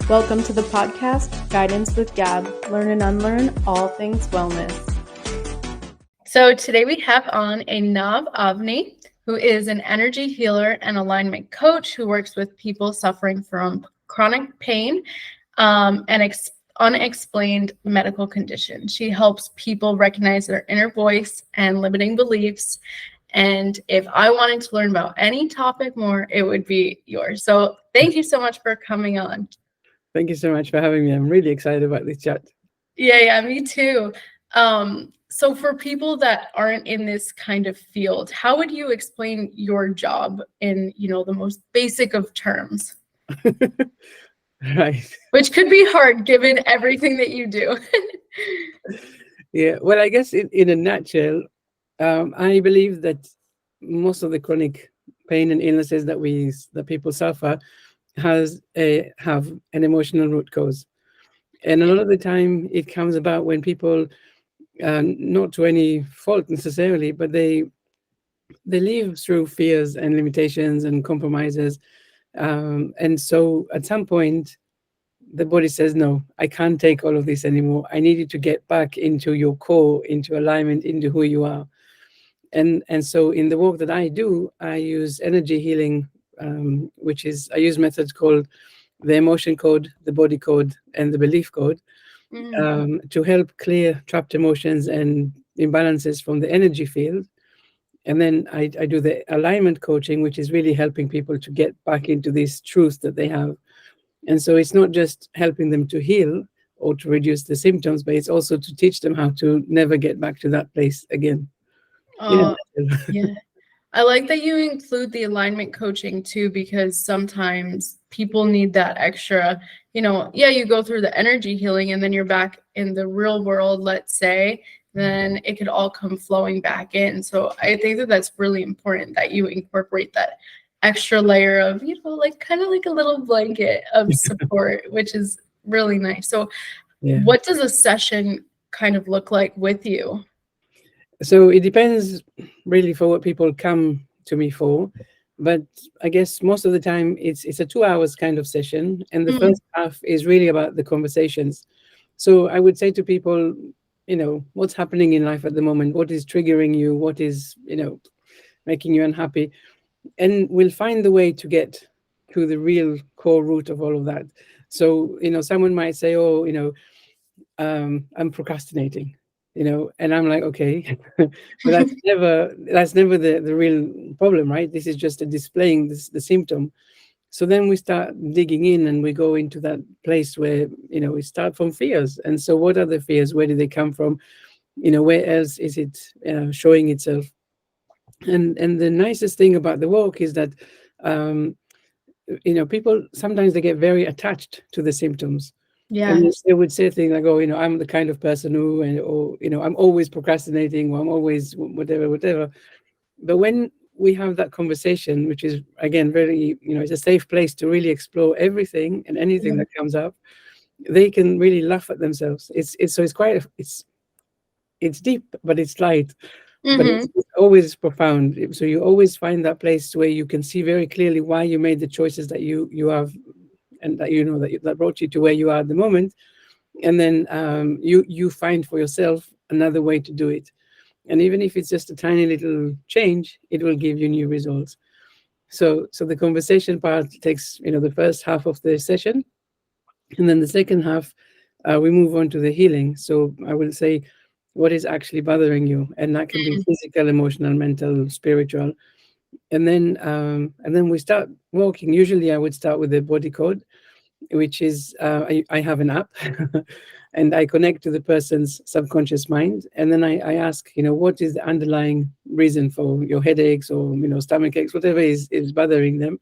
Welcome to the podcast, Guidance with Gab. Learn and unlearn all things wellness. So today we have on Einav Avni, who is an energy healer and alignment coach who works with people suffering from chronic pain and unexplained medical conditions. She helps people recognize their inner voice and limiting beliefs. And if I wanted to learn about any topic more, it would be yours. So thank you so much for coming on. Thank you so much for having me. I'm really excited about this chat. Yeah, me too. So for people that aren't in this kind of field, how would you explain your job in, the most basic of terms? Right. Which could be hard given everything that you do. Yeah, well, I guess in a nutshell, I believe that most of the chronic pain and illnesses that people suffer have an emotional root cause. And a lot of the time it comes about when people, not to any fault necessarily, but they live through fears and limitations and compromises. And so at some point, the body says, no, I can't take all of this anymore. I need you to get back into your core, into alignment, into who you are. And so in the work that I do, I use energy healing, I use methods called the emotion code, the body code, and the belief code to help clear trapped emotions and imbalances from the energy field. And then I do the alignment coaching, which is really helping people to get back into this truth that they have. And so it's not just helping them to heal or to reduce the symptoms, but it's also to teach them how to never get back to that place again. Yeah. I like that you include the alignment coaching too, because sometimes people need that extra, you go through the energy healing and then you're back in the real world, let's say, then it could all come flowing back in. So I think that that's really important that you incorporate that extra layer of, kind of like a little blanket of support, which is really nice. So What does a session kind of look like with you? So it depends really for what people come to me for, but I guess most of the time it's a 2 hours kind of session, and the first half is really about the conversations. So I would say to people, what's happening in life at the moment, what is triggering you, what is making you unhappy, and we'll find the way to get to the real core root of all of that. So someone might say, I'm procrastinating. And I'm like, okay, but that's never the real problem, right? This is just a displaying the symptom. So then we start digging in and we go into that place where, we start from fears. And so what are the fears? Where do they come from? Where else is it showing itself? And the nicest thing about the work is that, people, sometimes they get very attached to the symptoms. Yeah. And they would say things like, oh, I'm the kind of person who, I'm always procrastinating, or I'm always whatever. But when we have that conversation, which is, again, very, it's a safe place to really explore everything and anything that comes up, they can really laugh at themselves. It's deep, but it's light. But it's always profound. So you always find that place where you can see very clearly why you made the choices that you have, and that that brought you to where you are at the moment, and then you find for yourself another way to do it. And even if it's just a tiny little change, it will give you new results. So the conversation part takes the first half of the session, and then the second half we move on to the healing. So I will say what is actually bothering you, and that can be physical, emotional, mental, spiritual. And then we start walking. Usually I would start with the body code, which is I have an app and I connect to the person's subconscious mind, and then I ask, what is the underlying reason for your headaches or stomach aches, whatever is bothering them.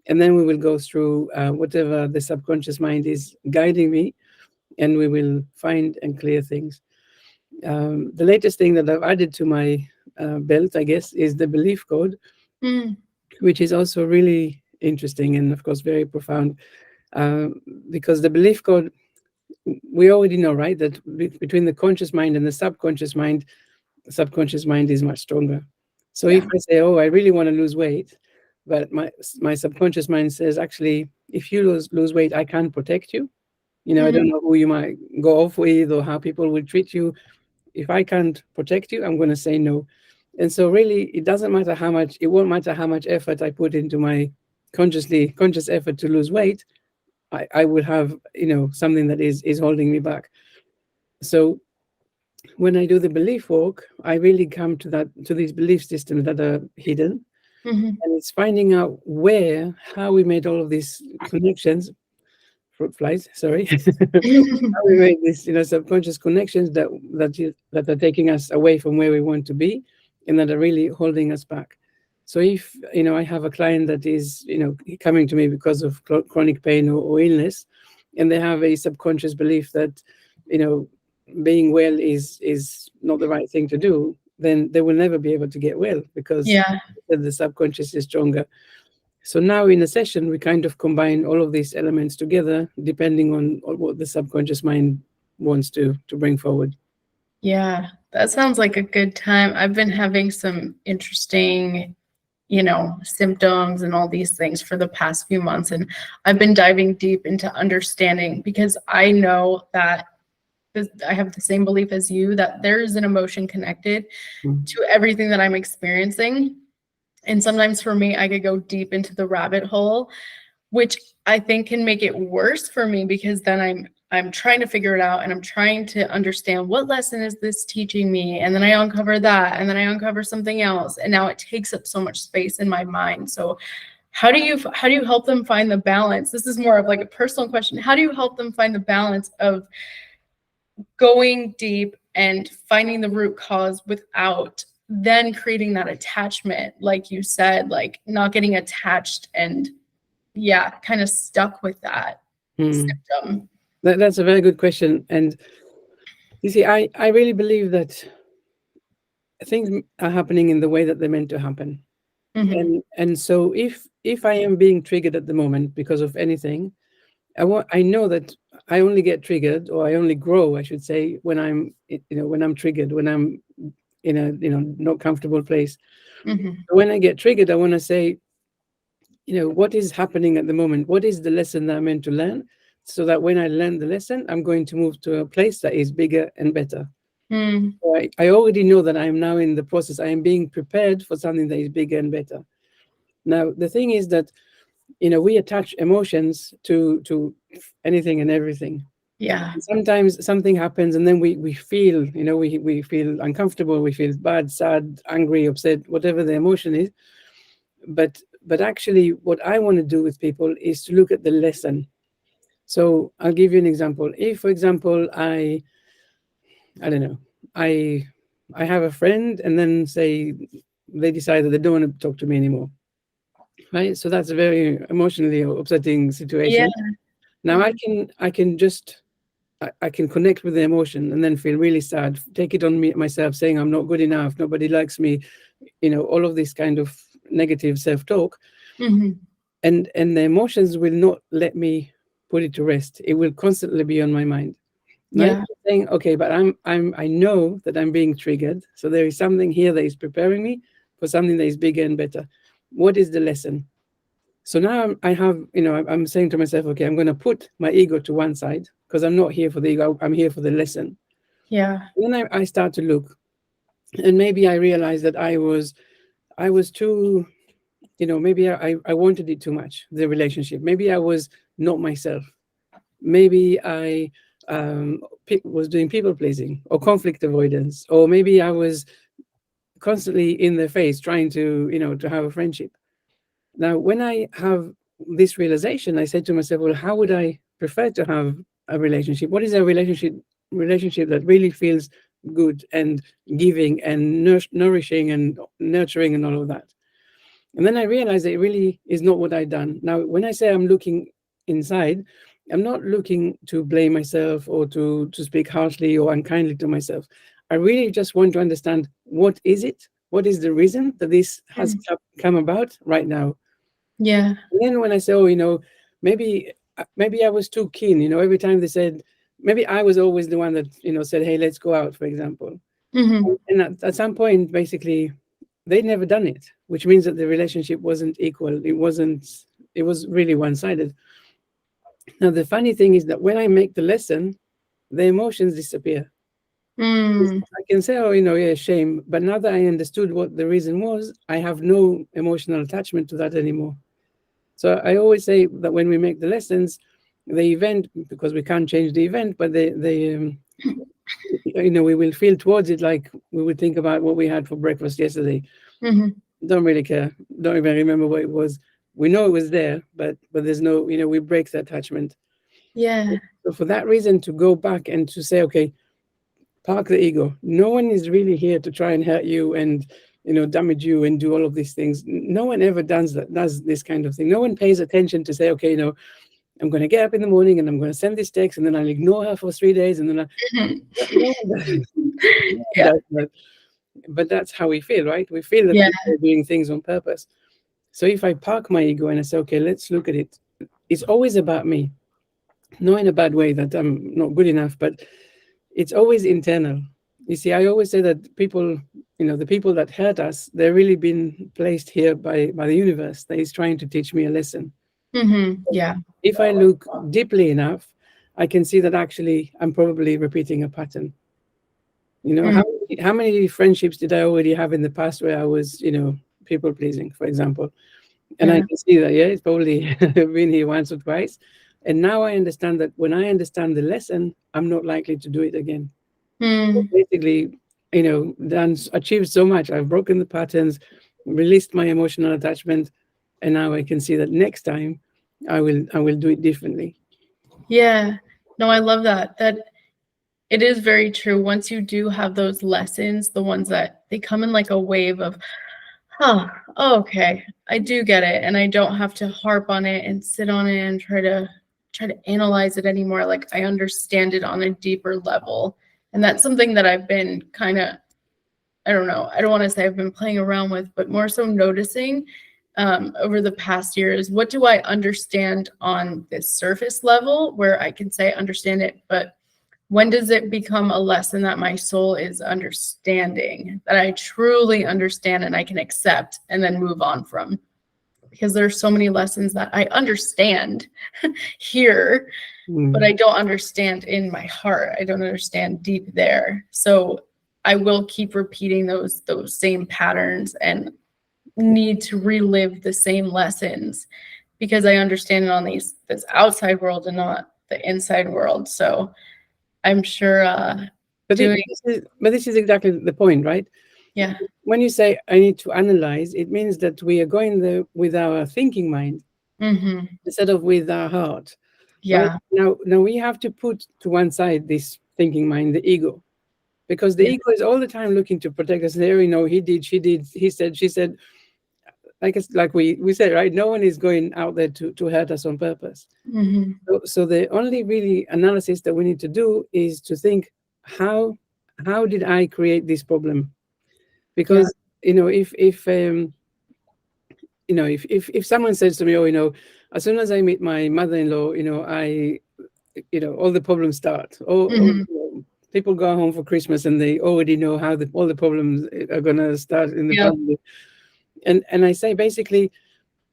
And then we will go through whatever the subconscious mind is guiding me, and we will find and clear things. The latest thing that I've added to my belt, I guess, is the belief code, which is also really interesting and, of course, very profound, because the belief code, we already know, right, that between the conscious mind and the subconscious mind is much stronger. So if I say, oh, I really want to lose weight, but my subconscious mind says, actually, if you lose weight, I can't protect you. I Mhm. don't know who you might go off with or how people will treat you. If I can't protect you, I'm going to say no. And so really, it won't matter how much effort I put into my conscious effort to lose weight. I will have, something that is holding me back. So when I do the belief work, I really come to these belief systems that are hidden. Mhm. And it's finding out how we made all of these connections, fruit flies, sorry, how we make these, subconscious connections that are taking us away from where we want to be, and that are really holding us back. So if I have a client that is coming to me because of chronic pain or illness, and they have a subconscious belief that you know being well is not the right thing to do, then they will never be able to get well because Yeah. the subconscious is stronger. So now in a session, we kind of combine all of these elements together, depending on what the subconscious mind wants to bring forward. Yeah. That sounds like a good time. I've been having some interesting, symptoms and all these things for the past few months. And I've been diving deep into understanding because I know that I have the same belief as you that there is an emotion connected Mm. to everything that I'm experiencing. And sometimes for me, I could go deep into the rabbit hole, which I think can make it worse for me because then I'm trying to figure it out and I'm trying to understand what lesson is this teaching me, and then I uncover that and then I uncover something else, and now it takes up so much space in my mind. So how do you help them find the balance? This is more of like a personal question. How do you help them find the balance of going deep and finding the root cause without then creating that attachment, like you said, like not getting attached and yeah, kind of stuck with that Mm. symptom. That's a very good question. And you see, I really believe that things are happening in the way that they're meant to happen. Mhm. And so if I am being triggered at the moment because of anything, I know that I only get triggered, or I only grow, I should say, when I'm triggered, when I'm in a not comfortable place. Mhm. When I get triggered, I want to say, what is happening at the moment? What is the lesson that I'm meant to learn? So that when I learn the lesson, I'm going to move to a place that is bigger and better. Mm. So I already know that I am now in the process. I am being prepared for something that is bigger and better. Now, the thing is that, we attach emotions to anything and everything. Yeah. Sometimes something happens and then we feel, we feel uncomfortable, we feel bad, sad, angry, upset, whatever the emotion is. But actually what I want to do with people is to look at the lesson. So I'll give you an example. If, for example, I don't know, I I have a friend, and then say they decide that they don't want to talk to me anymore. Right? So that's a very emotionally upsetting Yeah. situation. Now Mhm. I can connect with the emotion and then feel really sad, take it on me myself, saying I'm not good enough, nobody likes me, all of this kind of negative self-talk. Mhm. And the emotions will not let me put it to rest. It will constantly be on my mind. Now if Yeah. I'm saying, okay, but I know that I'm being triggered, so there is something here that is preparing me for something that is bigger and better. What is the lesson? So now I have, I'm saying to myself, okay, I'm going to put my ego to one side because I'm not here for the ego. I'm here for the lesson. Yeah. Then I start to look, and maybe I realize that I was too, maybe I wanted it too much, the relationship. Maybe I was not myself. Maybe I was doing people pleasing or conflict avoidance, or maybe I was constantly in their face trying to, to have a friendship. Now, when I have this realization, I said to myself, well, how would I prefer to have a relationship? What is a relationship that really feels good and giving and nourishing and nurturing and all of that? And then I realized that it really is not what I'd done. Now, when I say I'm looking inside, I'm not looking to blame myself or to speak harshly or unkindly to myself. I really just want to understand, what is it? What is the reason that this has Mm. come about right now? Yeah. And then when I say, oh, maybe I was too keen, every time they said, maybe I was always the one that, said, hey, let's go out, for example. Mhm. And at some point, basically, they'd never done it, which means that the relationship wasn't equal. It was really one-sided. Now, the funny thing is that when I make the lesson, the emotions disappear. Mm. I can say, oh, yeah, shame. But now that I understood what the reason was, I have no emotional attachment to that anymore. So I always say that when we make the lessons, the event, because we can't change the event, but we will feel towards it like we would think about what we had for breakfast yesterday. Hmm. Don't really care. Don't even remember what it was. We know it was there, but there's no, we break the attachment. Yeah. So for that reason, to go back and to say, okay, park the ego. No one is really here to try and hurt you and damage you and do all of these things. No one ever does this kind of thing. No one pays attention to say, okay, I'm going to get up in the morning and I'm going to send this text and then I'll ignore her for 3 days and then Mhm. no one does, no one Yeah. does that. But that's how we feel, right? We feel that Yeah. people are doing things on purpose. So if I park my ego and I say, okay, let's look at it, it's always about me. Not in a bad way that I'm not good enough, but it's always internal. You see, I always say that people, the people that hurt us, they're really been placed here by the universe that is trying to teach me a lesson. Yeah. If I look deeply enough, I can see that actually I'm probably repeating a pattern. Mm. How many friendships did I already have in the past where I was, people pleasing, for example? And I Yeah. can see that, yeah, it's probably been here once or twice. And now I understand that when I understand the lesson, I'm not likely to do it again. Mm. Basically, done achieved so much. I've broken the patterns, released my emotional attachment, and now I can see that next time I will do it differently. Yeah. No, I love that. That it is very true. Once you do have those lessons, the ones that they come in like a wave of, huh, oh, okay, I do get it. And I don't have to harp on it and sit on it and try to analyze it anymore. Like I understand it on a deeper level. And that's something that I've been kind of, I don't know, I don't want to say I've been playing around with, but more so noticing over the past years, what do I understand on this surface level where I can say understand it, but when does it become a lesson that my soul is understanding, that I truly understand and I can accept and then move on from? Because there's so many lessons that I understand here, but I Mm. don't understand in my heart. I don't understand deep there. So I will keep repeating those same patterns and need to relive the same lessons because I understand it on this outside world and not the inside world. So I'm sure But, doing this is exactly the point, right? yeah. When you say I need to analyze, it means that we are going there with our thinking mind Mm-hmm. instead of with our heart, right? Yeah. Now we have to put to one side this thinking mind, the ego, because the Yeah. ego is all the time looking to protect us. There, he did, she did, he said, she said. Like it's like we said, right? No one is going out there to hurt us on purpose. Mm-hmm. So the only really analysis that we need to do is to think how how did I create this problem? Yeah. Because if someone says to me, oh, as soon as I meet my mother-in-law, I all the problems start. Mm-hmm. People go home for Christmas and they already know how all the problems are going to start in the Yep. family. And I say basically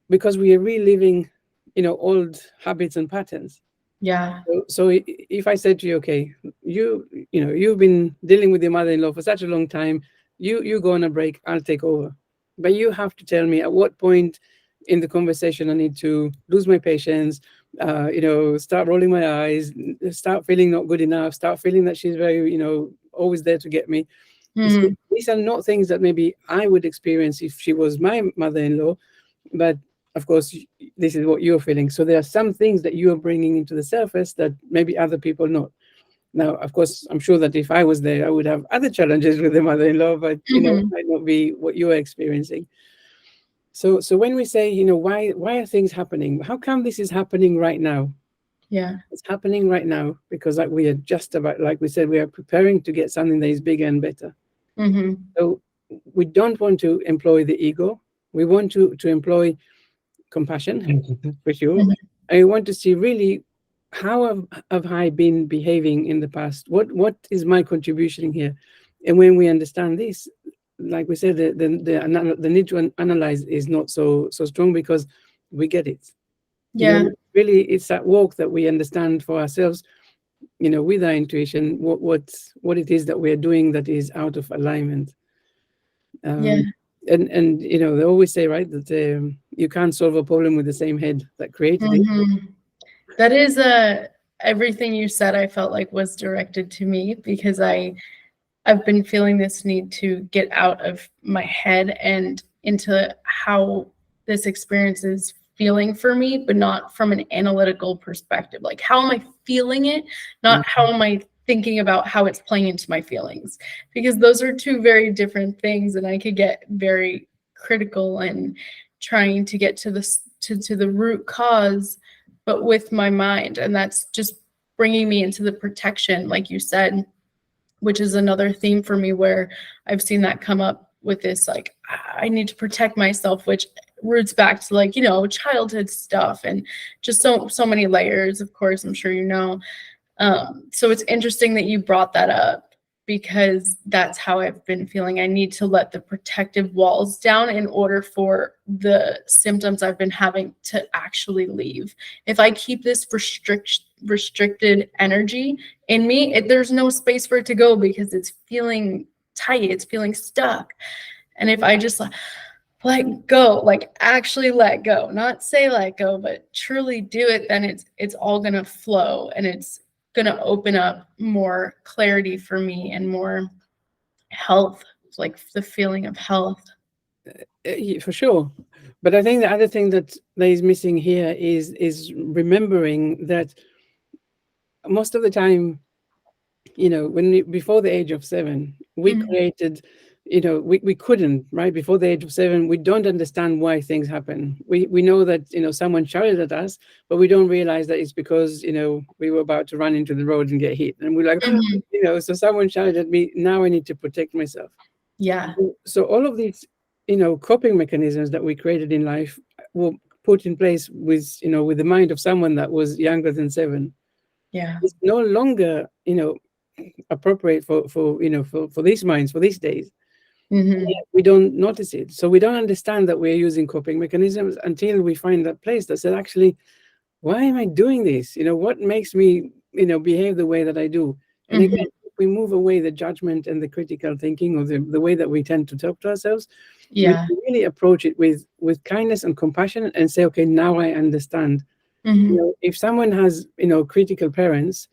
because we are reliving, old habits and patterns. Yeah. So if I said to you, okay, you've been dealing with your mother-in-law for such a long time, you go on a break, I'll take over. But you have to tell me at what point in the conversation I need to lose my patience, start rolling my eyes, start feeling not good enough, start feeling that she's very, always there to get me. You see, Mm-hmm. these are not things that maybe I would experience if she was my mother-in-law, but of course, this is what you're feeling. So there are some things that you are bringing into the surface that maybe other people not. Now, of course, I'm sure that if I was there, I would have other challenges with the mother-in-law, but it Mm-hmm. might not be what you are experiencing. So when we say, why are things happening? How come this is happening right now? Yeah. It's happening right now because like we are just about, like we said, we are preparing to get something that is bigger and better. Mm-hmm. So we don't want to employ the ego. We want to employ compassion for sure. Mm-hmm. I want to see really how have I been behaving in the past? What is my contribution here? And when we understand this, like we said, the need to analyze is not so strong because we get it. Yeah. Really, it's that walk that we understand for ourselves, with our intuition, what it is that we're doing that is out of alignment. Yeah. And they always say, right, that you can't solve a problem with the same head that created it. That is everything you said I felt like was directed to me because I've been feeling this need to get out of my head and into how this experience is feeling for me, but not from an analytical perspective. Like, how am I feeling it? Not how am I thinking about how it's playing into my feelings? Because those are two very different things, and I could get very critical and trying to get to the root cause, but with my mind, and that's just bringing me into the protection, like you said, which is another theme for me where I've seen that come up with this, like, I need to protect myself, which roots back to, like, childhood stuff and just so many layers, of course, I'm sure so it's interesting that you brought that up because that's how I've been feeling. I need to let the protective walls down in order for the symptoms I've been having to actually leave. If I keep this restricted energy in me, there's no space for it to go because it's feeling tight, it's feeling stuck. And if I just let go, like actually let go, not say let go, but truly do it, then it's all gonna flow and it's gonna open up more clarity for me and more health, like the feeling of health. For sure. But I think the other thing that is missing here is remembering that most of the time, before the age of 7, we created, we couldn't, right? Before the age of 7, we don't understand why things happen. We know that, someone shouted at us, but we don't realize that it's because, we were about to run into the road and get hit. And we're like, so someone shouted at me, now I need to protect myself. Yeah. So all of these, coping mechanisms that we created in life were put in place with the mind of someone that was younger than 7. Yeah. It's no longer, appropriate for these minds, for these days. We don't notice it, so we don't understand that we're using coping mechanisms until we find that place that says, actually, why am I doing this? What makes me behave the way that I do? And again, if we move away the judgment and the critical thinking, or the way that we tend to talk to ourselves, we Yeah. can really approach it with kindness and compassion and say, okay, now I understand. If someone has critical parents,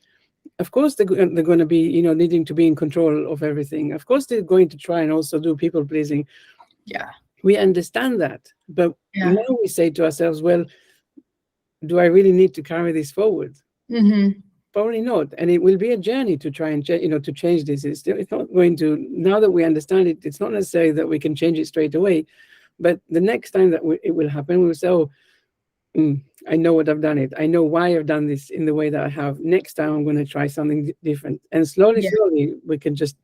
of course they're going to be needing to be in control of everything. Of course they're going to try and also do people pleasing. Yeah. We understand that, but Yeah. now we say to ourselves, well, do I really need to carry this forward? Probably not, and it will be a journey to try and to change this. It's not going to, now that we understand it, it's not necessary that we can change it straight away, but the next time that it will happen, we'll say, oh, I know what I've done it. I know why I've done this in the way that I have. Next time I'm going to try something different. And slowly, slowly, we can just,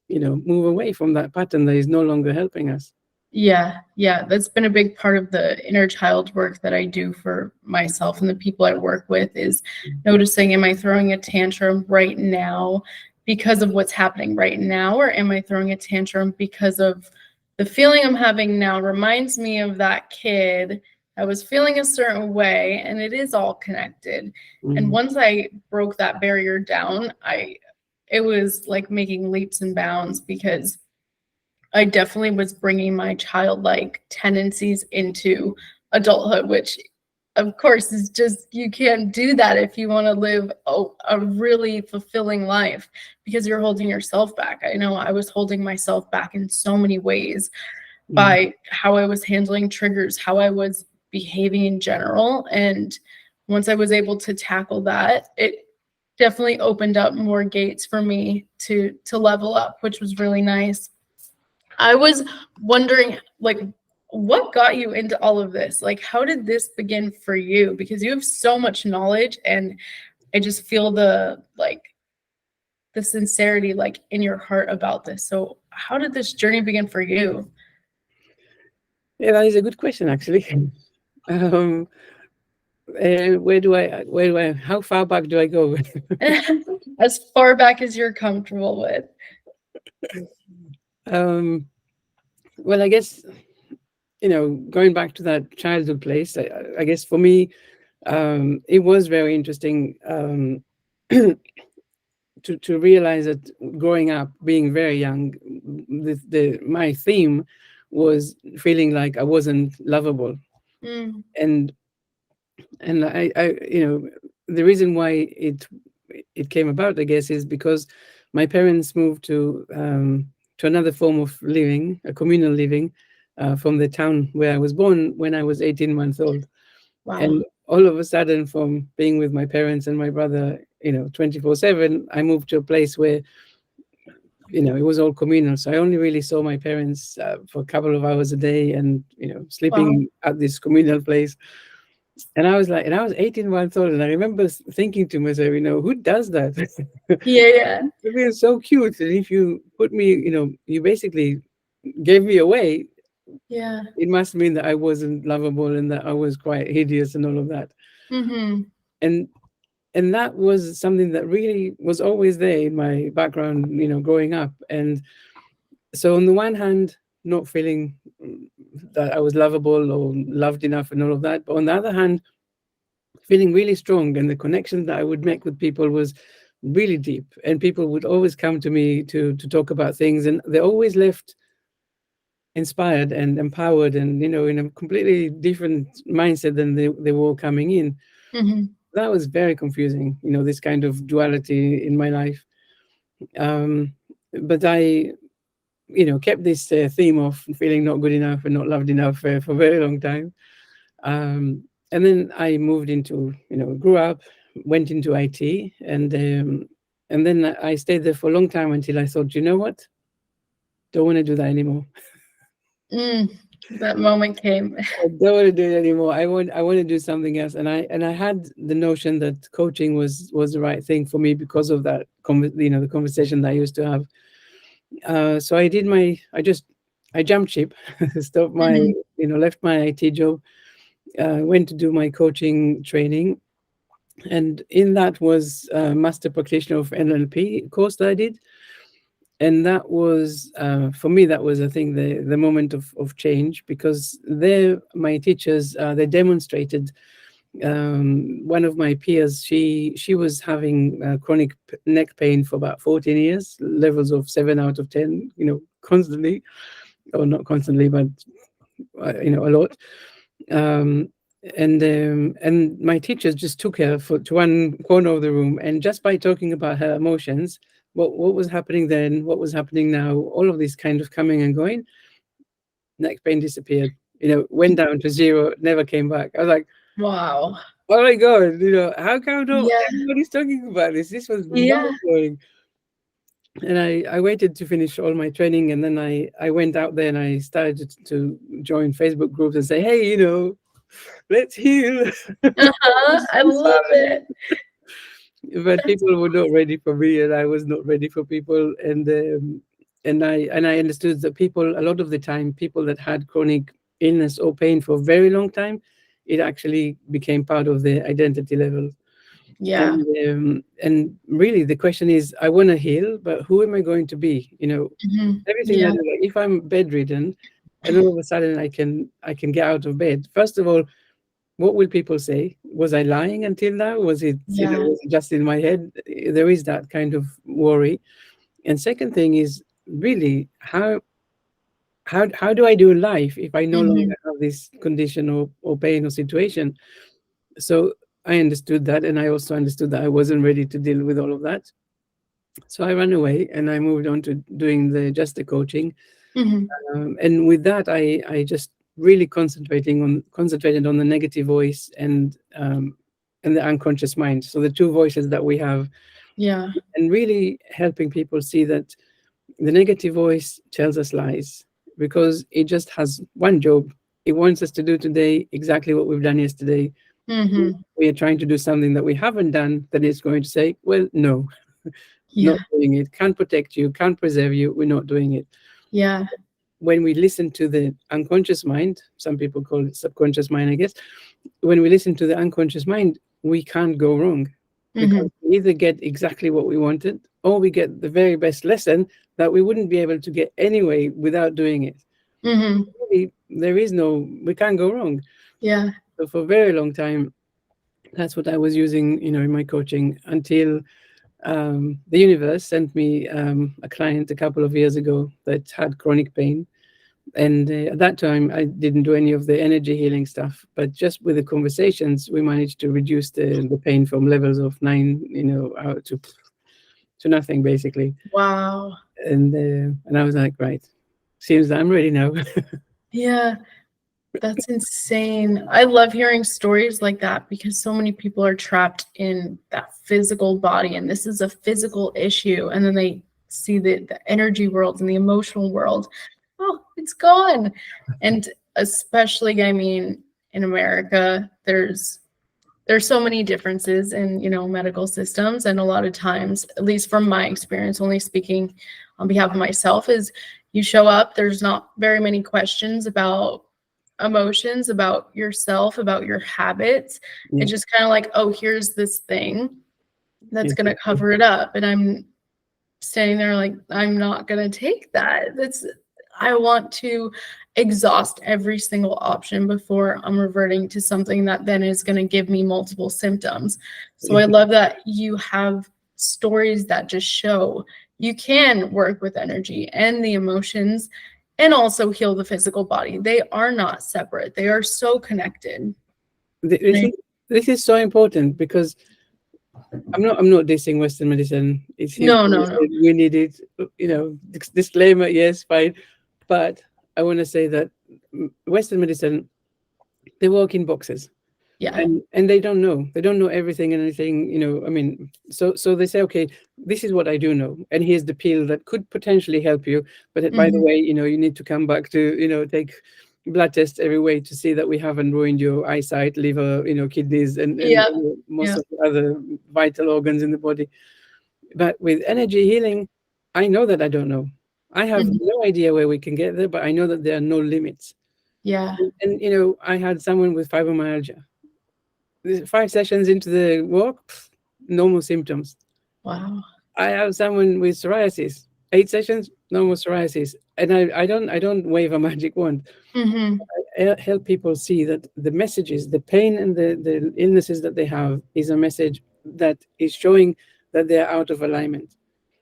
move away from that pattern that is no longer helping us. Yeah, yeah, that's been a big part of the inner child work that I do for myself and the people I work with is noticing, am I throwing a tantrum right now because of what's happening right now, or am I throwing a tantrum because of the feeling I'm having now reminds me of that kid that was feeling a certain way, and it is all connected. And once I broke that barrier down, it was like making leaps and bounds because I definitely was bringing my childlike tendencies into adulthood, which of course is just, you can't do that if you want to live a really fulfilling life because you're holding yourself back. I know I was holding myself back in so many ways by how I was handling triggers, how I was behaving in general. And once I was able to tackle that, it definitely opened up more gates for me to level up, which was really nice. I was wondering, like, what got you into all of this? Like, how did this begin for you? Because you have so much knowledge, and I just feel the sincerity, like, in your heart about this. So, how did this journey begin for you? Yeah, that is a good question, actually. How far back do I go? As far back as you're comfortable with. Well, I guess, going back to that childhood place, I guess for me, It was very interesting to realize that growing up, being very young, my theme was feeling like I wasn't lovable, Mm. and I the reason why it came about, I guess, is because my parents moved to another form of living, a communal living, from the town where I was born when I was 18 months old. Wow. And all of a sudden, from being with my parents and my brother, 24/7, I moved to a place where, it was all communal. So I only really saw my parents for a couple of hours a day, and, Wow. sleeping at this communal place. And I was 18 months old, and I remember thinking to myself, who does that? Yeah, yeah. It was so cute. And if you put me, you basically gave me away, Yeah. it must mean that I wasn't lovable and that I was quite hideous and all of that. Mm-hmm. And and that was something that really was always there in my background, growing up. And so on the one hand, not feeling that I was lovable or loved enough and all of that, but on the other hand, feeling really strong, and the connection that I would make with people was really deep, and people would always come to me to talk about things, and they always left inspired and empowered, and in a completely different mindset than they were coming in. Mm-hmm. That was very confusing, this kind of duality in my life. um, but I kept this theme of feeling not good enough and not loved enough for a very long time. And then I moved into, grew up, went into IT, and then I stayed there for a long time until I thought, you know what, don't want to do that anymore. Mm. That moment came. I don't want to do it anymore. I want to do something else. And I had the notion that coaching was the right thing for me because of that, the conversation that I used to have. So I jumped ship, stopped Mm-hmm. left my IT job, went to do my coaching training, and in that was a master practitioner of NLP course that I did. And that was, for me, that was, I think, the moment of change, because there my teachers, they demonstrated, one of my peers, she was having chronic neck pain for about 14 years, levels of 7 out of 10, constantly, or not constantly, but a lot. um, and my teachers just took her to one corner of the room, and just by talking about her emotions, what was happening then, what was happening now, all of this kind of coming and going, neck pain disappeared, went down to zero, never came back. I was like, Wow. oh my god, how come Yeah. everybody's talking about this? This was Yeah. mind blowing. And I waited to finish all my training, and then I went out there and I started to join Facebook groups and say, hey, let's heal. Uh-huh. I love it. But That's people were not ready for me, and I was not ready for people. And I understood that people, a lot of the time, people that had chronic illness or pain for a very long time, it actually became part of their identity level. yeah. And really, the question is, I want to heal, but who am I going to be? Hmm. Everything that, Yeah. like, if I'm bedridden, and all of a sudden I can get out of bed. First of all, what will people say? Was I lying until now? Yeah. Was it just in my head? There is that kind of worry. And second thing is, really, how do I do life if I no Hmm. longer have this condition or pain or situation? So I understood that, and I also understood that I wasn't ready to deal with all of that. So I ran away and I moved on to doing the coaching. Hmm. And with that, I just really concentrated on the negative voice and the unconscious mind. So the two voices that we have, Yeah. and really helping people see that the negative voice tells us lies, because it just has one job. It wants us to do today exactly what we've done yesterday. Hmm. We are trying to do something that we haven't done, that it's going to say, well, no, not Yeah. doing it. Can't protect you, can't preserve you. We're not doing it. Yeah. When we listen to the unconscious mind, some people call it subconscious mind, I guess. When we listen to the unconscious mind, we can't go wrong, Hmm. because we either get exactly what we wanted, or we get the very best lesson that we wouldn't be able to get anyway without doing it. Hmm. Really, we can't go wrong. Yeah. So for a very long time, That's what I was using, in my coaching until the universe sent me a client a couple of years ago that had chronic pain. And at that time, I didn't do any of the energy healing stuff, but just with the conversations, we managed to reduce the pain from levels of 9, out to nothing basically. Wow. And I was like, right, seems that I'm ready now. Yeah. That's insane. I love hearing stories like that because so many people are trapped in that physical body, and this is a physical issue. And then they see the energy world and the emotional world. Oh, it's gone. And especially, I mean, in America, there's so many differences in, medical systems. And a lot of times, at least from my experience, only speaking on behalf of myself, is you show up, there's not very many questions about emotions, about yourself, about your habits. Yeah, It's just kind of like, oh, here's this thing that's going to exactly. cover it up. And I'm standing there like, I'm not going to take that. I want to exhaust every single option before I'm reverting to something that then is going to give me multiple symptoms. So I love that you have stories that just show you can work with energy and the emotions and also heal the physical body. They are not separate. They are so connected. This is, this is so important because I'm not dissing Western medicine. It's his No, no, no. medicine. We need it. Disclaimer, yes, fine. But I want to say that Western medicine, they work in boxes. Yeah. And they don't know everything and anything, I mean, so they say, okay, this is what I do know, and here's the pill that could potentially help you, but by the Hmm. way, you need to come back to, take blood tests every way to see that we haven't ruined your eyesight, liver, kidneys, and Yeah. most Yeah. of the other vital organs in the body. But with energy healing, I know that I don't know. I have Hmm. no idea where we can get there, but I know that there are no limits. Yeah. And I had someone with fibromyalgia. 5 sessions into the walk, normal symptoms. Wow. I have someone with psoriasis. 8 sessions, normal psoriasis. And I don't wave a magic wand. Hmm. I help people see that the messages, the pain and the illnesses that they have is a message that is showing that they're out of alignment,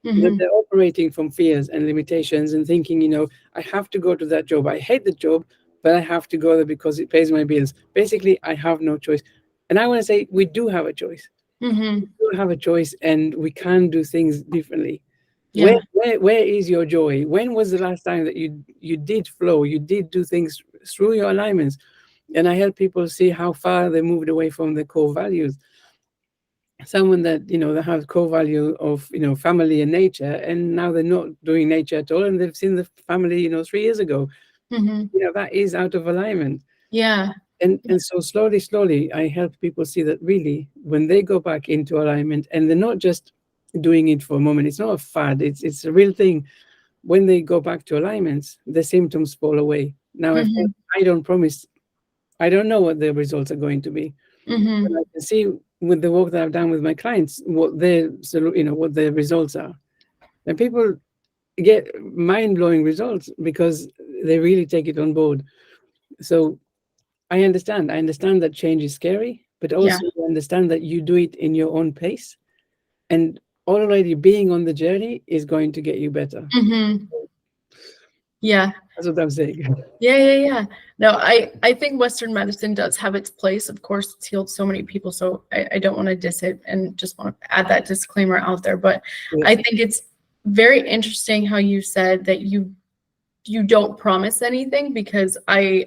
that Hmm. they're operating from fears and limitations and thinking, I have to go to that job. I hate the job, but I have to go there because it pays my bills. Basically, I have no choice. And I want to say we do have a choice. Hmm. We do have a choice, and we can do things differently. Where, Yeah. where is your joy? When was the last time that you did flow? You did do things through your alignments? And I help people see how far they moved away from their core values. Someone that that have core value of family and nature, and now they're not doing nature at all, and they've seen the family 3 years ago. Hmm. That is out of alignment. Yeah. And so slowly I help people see that really when they go back into alignment, and they're not just doing it for a moment, it's not a fad, it's a real thing. When they go back to alignments, the symptoms fall away. Now, of course, Hmm. I don't promise, I don't know what the results are going to be, but Hmm. I can see with the work that I've done with my clients what what their results are. And people get mind-blowing results because they really take it on board. So I understand that change is scary, but Yeah. also understand that you do it in your own pace, and already being on the journey is going to get you better. Hmm. Yeah. That's what I'm saying. Yeah, yeah, yeah. No, I think Western medicine does have its place. Of course, it's healed so many people, so I don't want to diss it and just want to add that disclaimer out there. But Yeah. I think it's very interesting how you said that you don't promise anything because I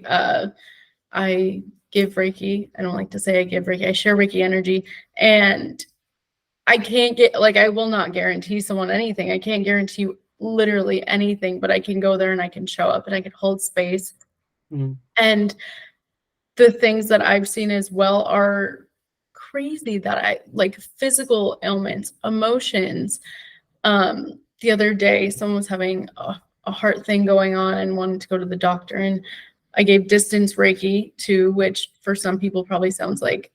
give Reiki. I don't like to say I give Reiki. I share Reiki energy, and I can't get like I will not guarantee someone anything. I can't guarantee you literally anything, but I can go there and I can show up and I can hold space. Mm, And the things that I've seen as well are crazy that I like physical ailments, emotions. The other day, someone was having a heart thing going on and wanted to go to the doctor, and I gave distance Reiki to, which for some people probably sounds like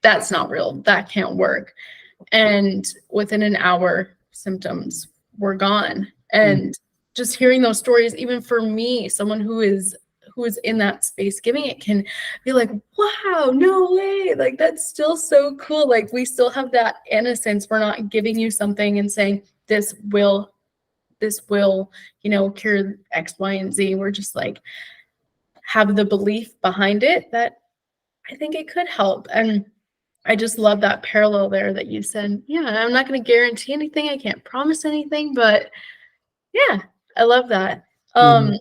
that's not real, that can't work. And within an hour, symptoms were gone. mm, And just hearing those stories, even for me, someone who's in that space giving it can be like, wow, no way, like that's still so cool. Like we still have that innocence. We're not giving you something and saying this will cure X, Y, and Z. We're just like have the belief behind it that I think it could help. And I just love that parallel there that you said, yeah, I'm not going to guarantee anything, I can't promise anything, but yeah, I love that. Mhm.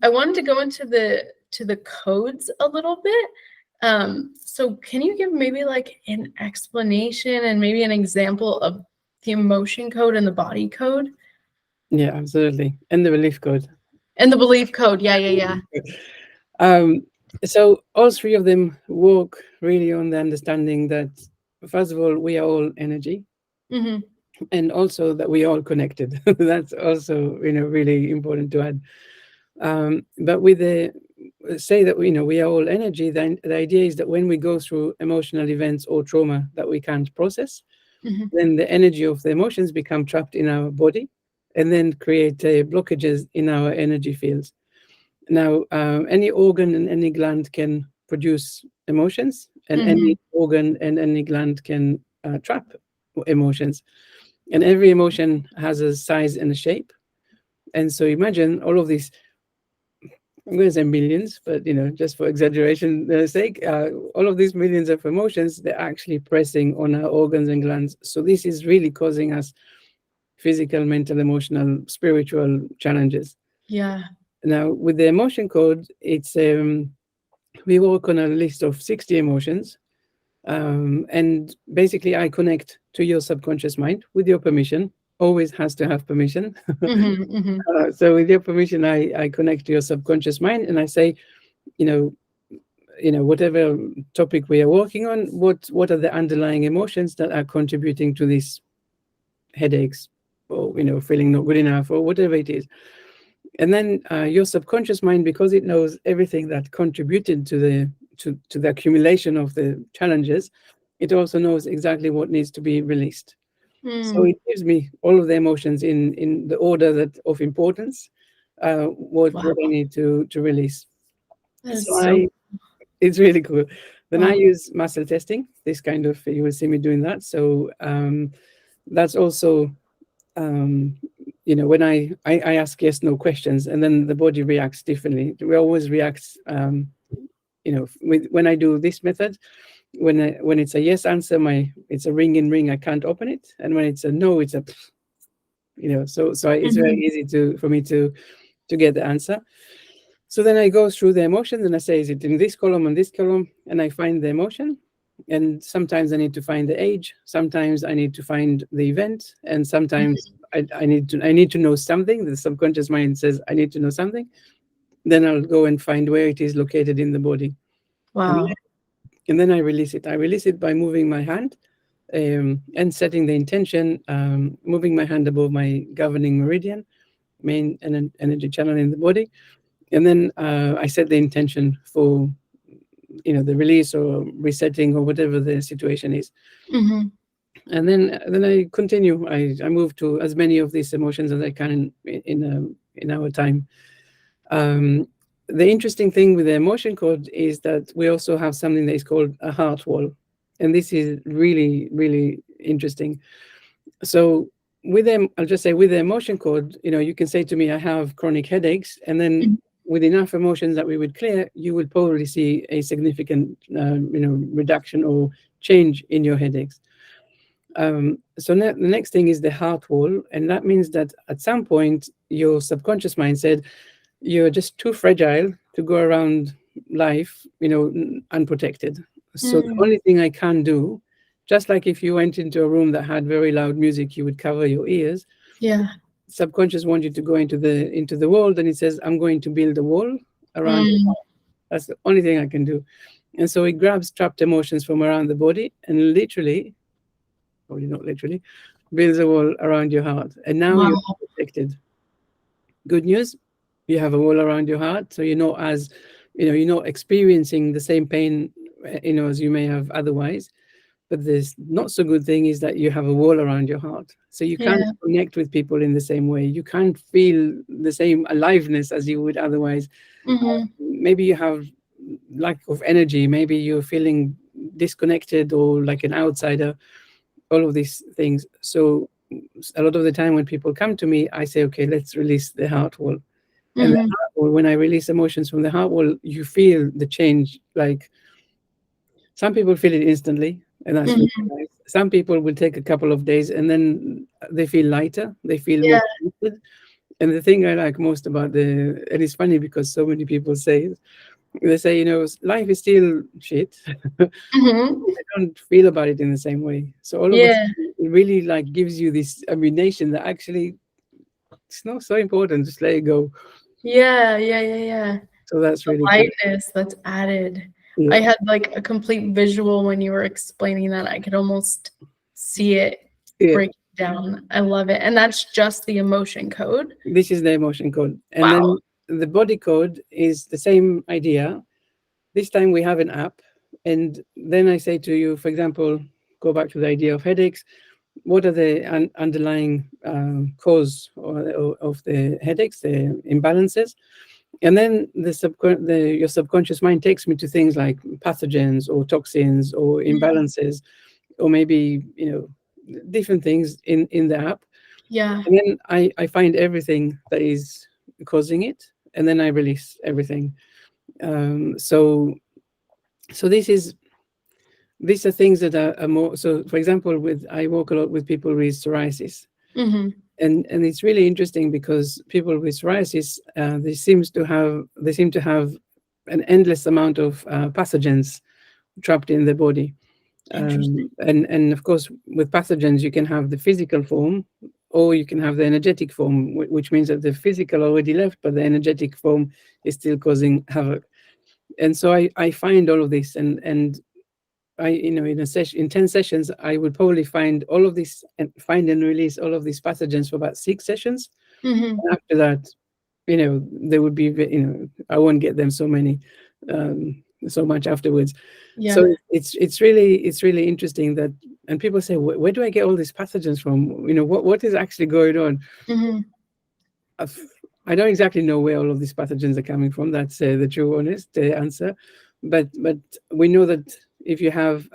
I wanted to go into the codes a little bit. So can you give maybe like an explanation and maybe an example of the emotion code and the body code Yeah, absolutely. And the relief code. and the belief code? Yeah. Um, so all three of them work really on the understanding that, first of all, we are all energy, Mm-hmm. and also that we are all connected. That's also really important to add. But with the say that we are all energy, then the idea is that when we go through emotional events or trauma that we can't process, Mm-hmm. then the energy of the emotions become trapped in our body, and then create blockages in our energy fields. Now, any organ and any gland can produce emotions, and Mm-hmm. any organ and any gland can trap emotions. And every emotion has a size and a shape. And so imagine all of these, I'm going to say millions, but just for exaggeration sake, all of these millions of emotions, they're actually pressing on our organs and glands. So this is really causing us physical, mental, emotional, spiritual challenges. Yeah. Now, with the emotion code, it's we work on a list of 60 emotions. And basically, I connect to your subconscious mind with your permission. Always has to have permission. Mm-hmm. Mm-hmm. So, with your permission, I connect to your subconscious mind, and I say, you know, whatever topic we are working on, what are the underlying emotions that are contributing to these headaches, or feeling not good enough, or whatever it is. And then your subconscious mind, because it knows everything that contributed to the accumulation of the challenges, it also knows exactly what needs to be released. So Mm. it gives me all of the emotions in the order that of importance, what I Wow. need to release. That So is so it's really cool. Then I wow. use muscle testing. This kind of, you will see me doing that. So that's also um, when I ask yes no questions, and then the body reacts differently. We always react, when I do this method, when it's a yes answer, it's a ring. I can't open it, and when it's a no, it's a it's very Mhm. easy for me to get the answer. So then I go through the emotions, and I say, is it in this column, on this column, and I find the emotion. And sometimes I need to find the age, sometimes I need to find the event, and sometimes I need to know something. The subconscious mind says I need to know something. Then I'll go and find where it is located in the body, and Wow. then I release it. I release it by moving my hand, and setting the intention, moving my hand above my governing meridian, main energy channel in the body, and then I set the intention for the release or resetting or whatever the situation is. Mhm. And then I continue. I move to as many of these emotions as I can in our time. Um, the interesting thing with the emotion code is that we also have something that is called a heart wall, and this is really really interesting. So with them, I'll just say with the emotion code, you can say to me, I have chronic headaches, and then Mhm. with enough emotions that we would clear, you would probably see a significant, reduction or change in your headaches. So the next thing is the heart wall, and that means that at some point your subconscious mind said you're just too fragile to go around life, unprotected. So the Mm. only thing I can do, just like if you went into a room that had very loud music, you would cover your ears. Yeah. Subconscious wants you to go into the world, and it says, I'm going to build a wall around your Mm. heart. That's the only thing I can do. And so it grabs trapped emotions from around the body and literally, or not literally, builds a wall around your heart. And now you're Wow. protected. Good news, you have a wall around your heart, so you're not experiencing the same pain, as you may have otherwise. But the not so good thing is that you have a wall around your heart. So you can't Yeah. connect with people in the same way. You can't feel the same aliveness as you would otherwise. Mm-hmm. Maybe you have lack of energy. Maybe you're feeling disconnected or like an outsider, all of these things. So a lot of the time when people come to me, I say, okay, let's release the heart wall. And the Mm-hmm. heart wall, when I release emotions from the heart wall, you feel the change. Like some people feel it instantly, and that's really Mm-hmm. nice. Some people will take a couple of days and then they feel lighter, they feel more Yeah. connected. And the thing I like most about and it's funny because so many people say, they say, life is still shit. Mm-hmm. They don't feel about it in the same way. So all of us, Yeah. it really like gives you this ammunition that actually it's not so important. Just let it go. Yeah. Yeah. Yeah. Yeah. So that's The really cool. lightness that's added. I Yeah, had like a complete visual when you were explaining that. I could almost see it yeah. break down. I love it. And that's just the emotion code. This is the emotion code, and Wow. then the body code is the same idea. This time we have an app, and then I say to you, for example, go back to the idea of headaches. What are the underlying cause of the headaches, the imbalances? And then your subconscious mind takes me to things like pathogens or toxins or Mhm. imbalances, or maybe different things in the app. Yeah. And then I find everything that is causing it, and then I release everything. So these are things that are more. So, for example, with I work a lot with people with psoriasis, Mhm. and it's really interesting because people with psoriasis they seem to have an endless amount of pathogens trapped in the body. Interesting. And of course, with pathogens, you can have the physical form, or you can have the energetic form, which means that the physical already left, but the energetic form is still causing havoc. And so I find all of this, and I, in a session, in 10 sessions, I would probably find all of this and find and release all of these pathogens for about 6 sessions. Mhm. And after that, there would be, I won't get them so much afterwards. Yeah. So it's really interesting that, and people say, where do I get all these pathogens from? What is actually going on? Mhm. I've- I don't exactly know where all of these pathogens are coming from. That's the true, honest answer. But we know that if you have,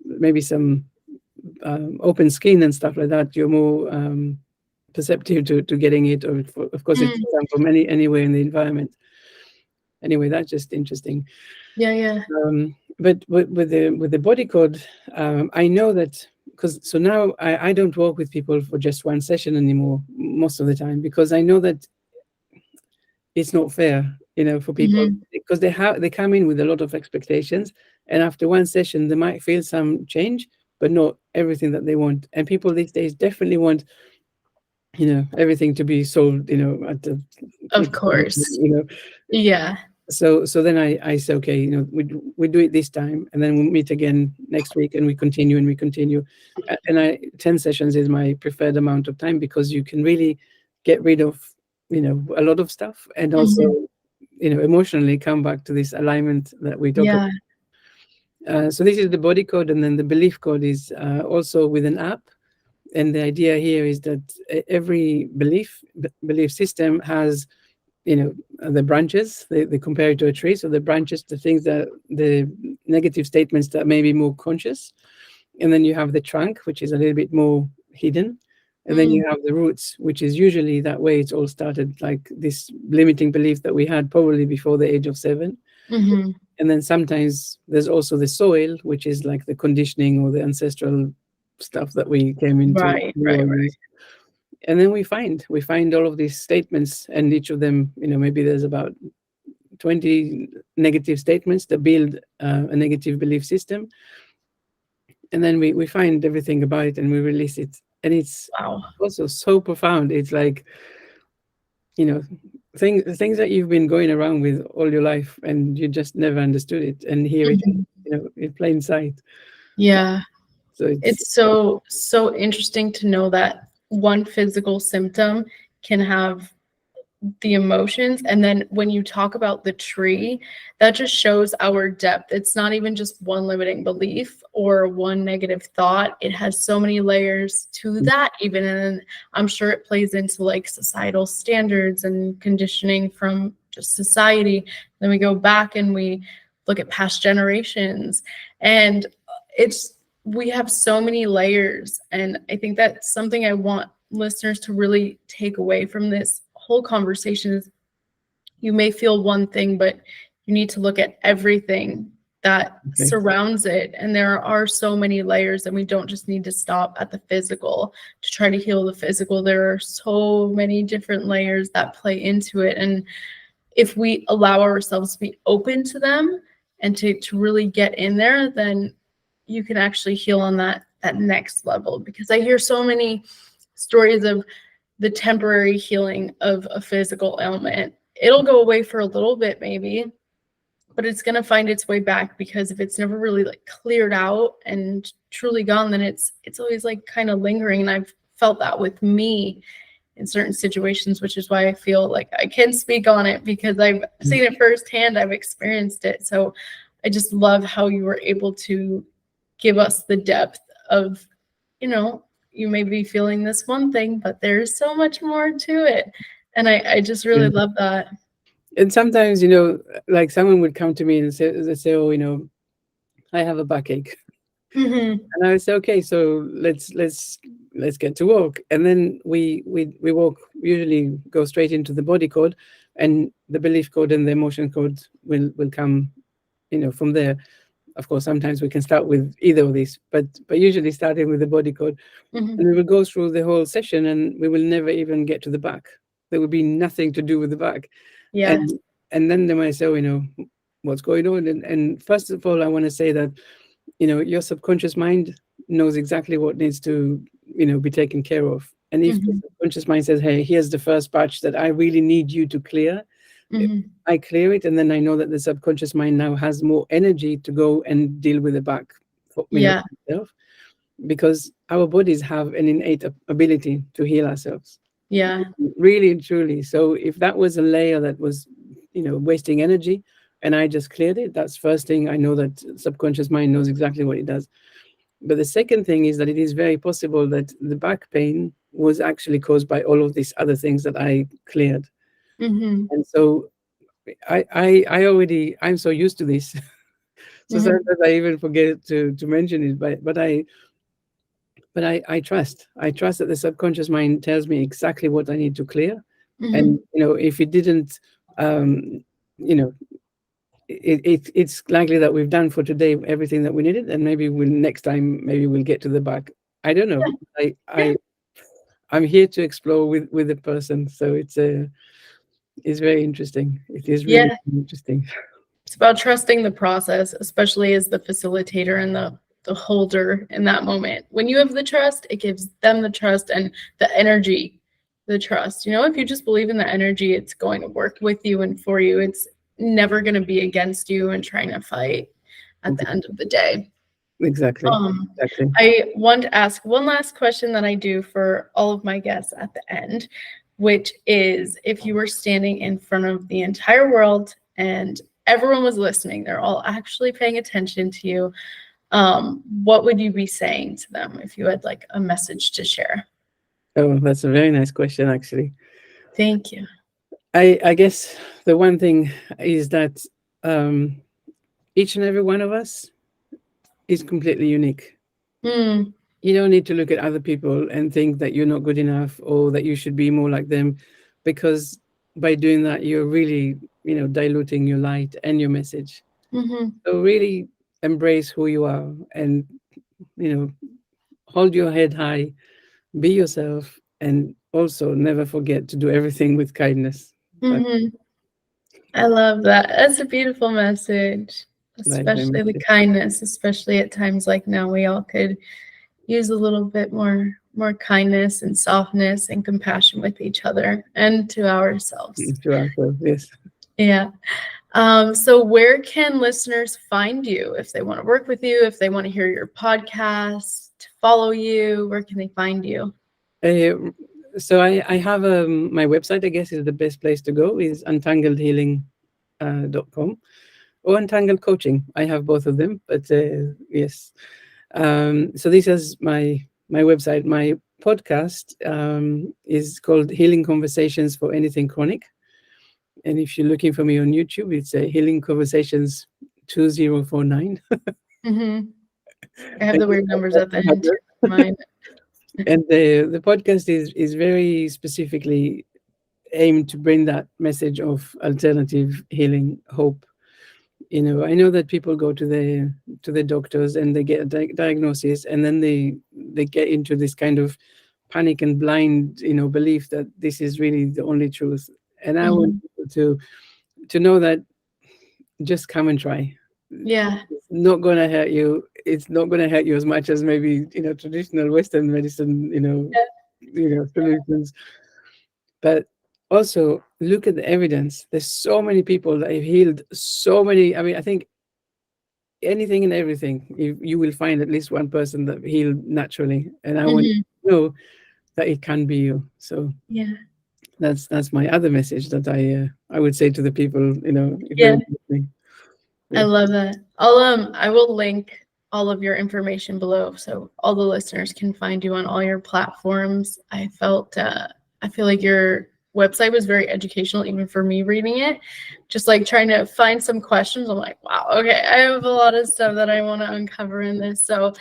maybe some open skin and stuff like that, you're more perceptive to getting it. Or of course, it Mm. can come from anywhere in the environment. Anyway, that's just interesting. Yeah, yeah. But with the body code, I know that because so now I don't work with people for just one session anymore most of the time, because I know that it's not fair, for people, Mhm. because they come in with a lot of expectations, and after one session they might feel some change, but not everything that they want. And people these days definitely want, everything to be solved, at the, Of course. you know. Yeah. So then I say, okay, we do it this time, and then we'll meet again next week, and we continue and we continue. And 10 sessions is my preferred amount of time, because you can really get rid of, a lot of stuff, and also, Mhm. emotionally come back to this alignment that we talk about. Yeah. So this is the body code, and then the belief code is also with an app. And the idea here is that every belief system has, the branches. They compare it to a tree. So the branches, the things that the negative statements that may be more conscious, and then you have the trunk, which is a little bit more hidden, and then Mm. you have the roots, which is usually that way it's all started, like this limiting belief that we had probably before the age of 7. Mhm. And then sometimes there's also the soil, which is like the conditioning or the ancestral stuff that we came into Right, the right, world right. with. And then we find all of these statements, and each of them, maybe there's about 20 negative statements that build a negative belief system. And then we find everything about it and we release it. And it's Wow. also so profound. It's like, you know, things that you've been going around with all your life and you just never understood it. And here it is, Mhm. in plain sight. Yeah. So it's, It's so interesting to know that one physical symptom can have the emotions. And then when you talk about the tree, that just shows our depth. It's not even just one limiting belief or one negative thought. It has so many layers to that even. And I'm sure it plays into like societal standards and conditioning from just society. Then we go back and we look at past generations, and we have so many layers. And I think that's something I want listeners to really take away from this whole conversation is you may feel one thing, but you need to look at everything that surrounds it. And there are so many layers, and we don't just need to stop at the physical to try to heal the physical. There are so many different layers that play into it. And if we allow ourselves to be open to them and to really get in there, then you can actually heal on that next level. Because I hear so many stories of the temporary healing of a physical ailment. It'll go away for a little bit maybe, but it's going to find its way back, because if it's never really like cleared out and truly gone, then it's always like kind of lingering. And I've felt that with me in certain situations, which is why I feel like I can speak on it, because I've seen it firsthand. I've experienced it. So I just love how you were able to give us the depth of, you may be feeling this one thing, but there's so much more to it. And I just really love that. And sometimes, like someone would come to me and say, oh, I have a backache. Mm-hmm. And I would say, okay, so let's get to work. And then we walk, usually go straight into the body code, and the belief code and the emotion code will come, from there. Of course, sometimes we can start with either of these, but usually starting with the body code. Mm-hmm. And we will go through the whole session, and we will never even get to the back. There will be nothing to do with the back. Yeah. And then they might say, what's going on? And first of all, I want to say that, your subconscious mind knows exactly what needs to, be taken care of. And if the subconscious mind says, hey, here's the first patch that I really need you to clear, I clear it, and then I know that the subconscious mind now has more energy to go and deal with the back for itself, because our bodies have an innate ability to heal ourselves. Yeah. Really and truly. So if that was a layer that was, wasting energy, and I just cleared it, that's first thing. I know that subconscious mind knows exactly what it does. But the second thing is that it is very possible that the back pain was actually caused by all of these other things that I cleared. And so I'm so used to this. So sometimes I even forget to mention it, but I trust that the subconscious mind tells me exactly what I need to clear. And if it didn't, um, you know, it's likely that we've done for today everything that we needed, and maybe next time we'll get to the back. I don't know. I'm here to explore with the person, so it's very interesting. It is really interesting. It's about trusting the process, especially as the facilitator and the holder in that moment. When you have the trust, it gives them the trust and the energy, the trust. If you just believe in the energy, it's going to work with you and for you. It's never going to be against you and trying to fight at the end of the day. Exactly. I want to ask one last question that I do for all of my guests at the end, which is, if you were standing in front of the entire world and everyone was listening, they're all actually paying attention to you, what would you be saying to them if you had like a message to share? Oh, that's a very nice question, actually. Thank you. I guess the one thing is that each and every one of us is completely unique. You don't need to look at other people and think that you're not good enough or that you should be more like them, because by doing that, you're really, diluting your light and your message. So really embrace who you are, and, hold your head high, be yourself, and also never forget to do everything with kindness. I love that. That's a beautiful message, especially the kindness, especially at times like now. We all could use a little bit more kindness and softness and compassion with each other and to ourselves. Yes. Yeah. So where can listeners find you if they want to work with you, if they want to hear your podcast, follow you? Where can they find you? So I have my website, I guess, is the best place to go, is untangledhealing.com or Untangled Coaching. I have both of them, but yes. So this is my website. My podcast is called Healing Conversations for Anything Chronic. And if you're looking for me on YouTube, it's Healing Conversations 2049. Mm-hmm. I have the weird numbers at the end too. Mine. And the podcast is very specifically aimed to bring that message of alternative healing, hope. I know that people go to the doctors and they get a diagnosis, and then they get into this kind of panic and blind, belief that this is really the only truth. And I want Mm-hmm. people to know that just come and try. Yeah. It's not going to hurt you. It's not going to hurt you as much as maybe traditional Western medicine, solutions. But also look at the evidence. There's so many people that have healed so many. I mean, I think anything and everything, you will find at least one person that healed naturally. And I want Mm-hmm. to know that it can be you. So Yeah. that's my other message that I would say to the people, if they're Yeah. listening. I Yeah. love that. I will link all of your information below so all the listeners can find you on all your platforms. I feel like your website was very educational even for me reading it. Just like trying to find some questions. I'm like, wow, okay, I have a lot of stuff that I want to uncover in this. So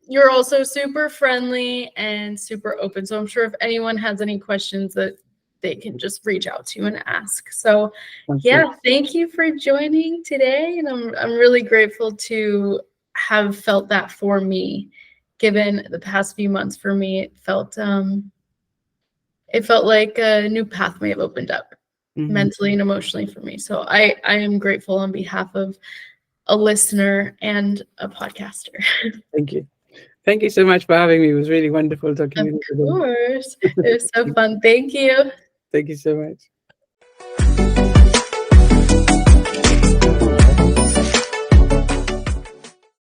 you're also super friendly and super open. So I'm sure if anyone has any questions that they can just reach out to you and ask. So yeah, thank you for joining today. And I'm really grateful to have felt that for me, given the past few months for me, it felt like a new path may have opened up mentally and emotionally for me. So I am grateful on behalf of a listener and a podcaster. Thank you. Thank you so much for having me. It was really wonderful talking Of with you today. course. It was so fun. Thank you. Thank you so much.